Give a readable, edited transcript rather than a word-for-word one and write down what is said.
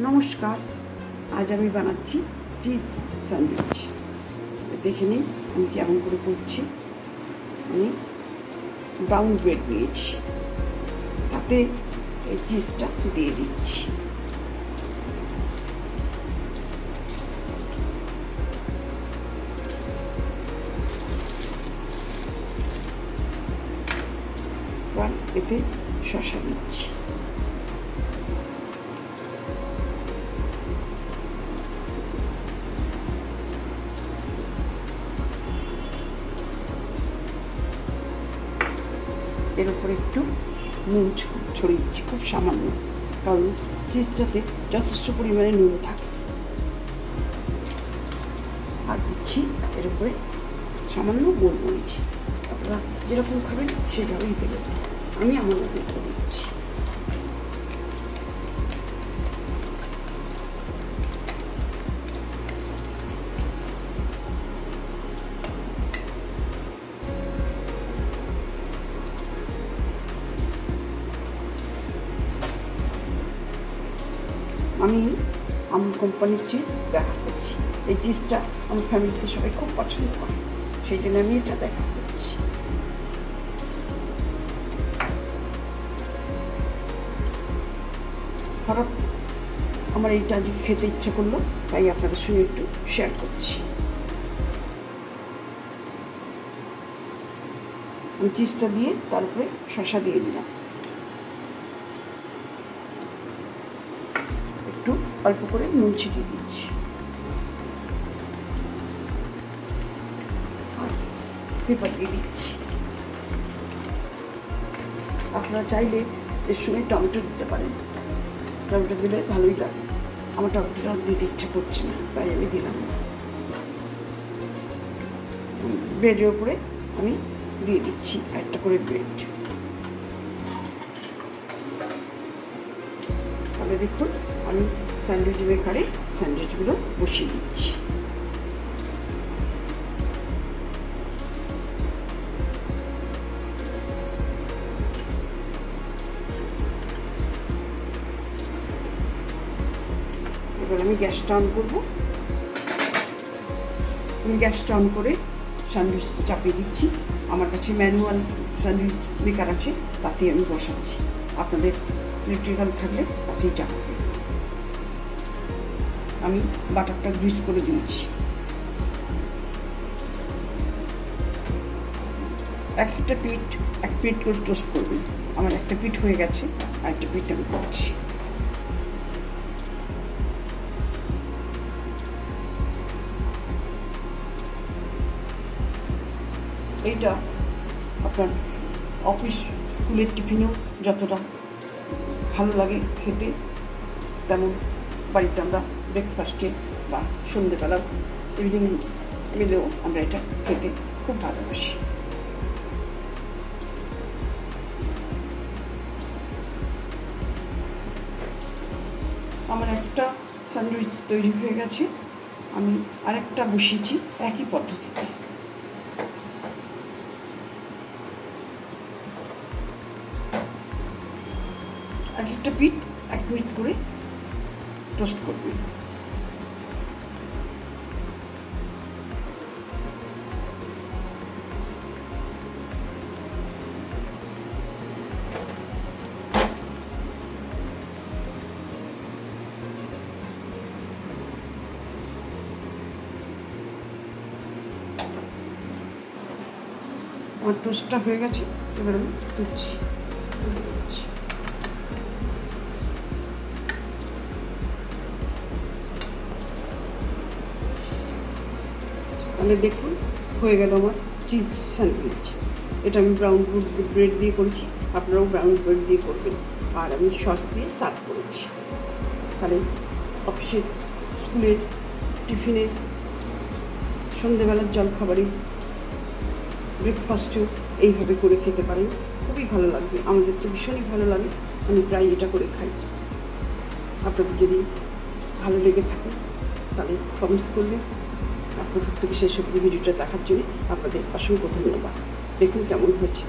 নমস্কার, আজ আমি বানাচ্ছি চিজ স্যান্ডউইচ। দেখে নিন আমি কেমন করে করছি। আমি ব্রাউন ব্রেড নিয়েছি, তাতে এই চিজটা দিয়ে দিচ্ছি। এতে শসা দিচ্ছি। এর উপরে একটু নুন ছড়িয়ে দিচ্ছি, খুব সামান্য, কারণ চিজটাতে যথেষ্ট পরিমাণে নুন থাকে। আর দিচ্ছি এর উপরে সামান্য গোলমরিচ। আপনারা যেরকম খাবেন সেভাবেই দেবেন, আমি আমার মতো এটা দিচ্ছি। আমি আমুল কোম্পানির চিজ ব্যবহার করছি। এই চিজটা আমার ফ্যামিলিতে সবাই খুব পছন্দ করে, সেই জন্য আমি এটা ব্যবহার করছি। হঠাৎ আমার এইটা আজকে খেতে ইচ্ছা করলো, তাই আপনাদের সঙ্গে একটু শেয়ার করছি। আমি চিজটা দিয়ে তারপরে শসা দিয়ে দিলাম, একটু অল্প করে নুন ছিটিয়ে দিচ্ছি, আর পেপার দিয়ে দিচ্ছি। আপনারা চাইলে এর সঙ্গে টমেটো দিতে পারেন, টমেটো দিলে ভালোই লাগে। আমার টমেটোটা দিতে ইচ্ছা করছে না, তাই আমি দিলাম না। ব্রেডের উপরে আমি দিয়ে দিচ্ছি একটা করে ব্রেড। তাহলে দেখুন আমি স্যান্ডউইচ মেকারে স্যান্ডউইচগুলো বসিয়ে দিচ্ছি। এবার আমি গ্যাসটা অন করবো। আমি গ্যাসটা অন করে স্যান্ডউইচটা চাপিয়ে দিচ্ছি। আমার কাছে ম্যানুয়াল স্যান্ডউইচ মেকার আছে, তাতেই আমি বসাচ্ছি। আপনাদের ইলেকট্রিক্যাল থাকলে তাতেই চাপাবেন। আমি বাটারটা গ্রিস করে দিয়েছি। একটা পিঠ এক পিঠ করে টোস্ট করবেন। আমার একটা পিঠ হয়ে গেছে, আর একটা পিঠ আমি করছি। এইটা আপনার অফিস স্কুলের টিফিনেও যতটা ভালো লাগে খেতে, তেমন বাড়িতে আমরা ব্রেকফাস্টে বা সন্ধ্যেবেলা ইভিনিং মিলেও আমরা এটা খেতে খুব ভালোবাসি। আমার একটা স্যান্ডউইচ তৈরি হয়ে গেছে, আমি আরেকটা বসিয়েছি একই পদ্ধতিতে। এক একটা পিঠ 1 মিনিট করে টোস্ট করবেন। আমার টোস্টটা হয়ে গেছে, এবার আমি তুলছি। তাহলে দেখুন হয়ে গেল আমার চিজ স্যান্ডউইচ। এটা আমি ব্রাউন ব্রেড দিয়ে করেছি, আপনারাও ব্রাউন ব্রেড দিয়ে করবেন। আর আমি সস দিয়ে সার্ভ করেছি। তাহলে অফিসের, স্কুলের টিফিনে, সন্ধ্যেবেলার জলখাবারে, ব্রেকফাস্টেও এইভাবে করে খেতে পারেন, খুবই ভালো লাগবে। আমাদের তো ভীষণই ভালো লাগে, আমি প্রায় এটা করে খাই। আপনাদের যদি ভালো লেগে থাকে তাহলে কমেন্টস করবেন। আর প্রথম থেকে শেষ অবধি ভিডিওটা দেখার জন্য আপনাদের অসংখ্য ধন্যবাদ। দেখুন কেমন হয়েছে।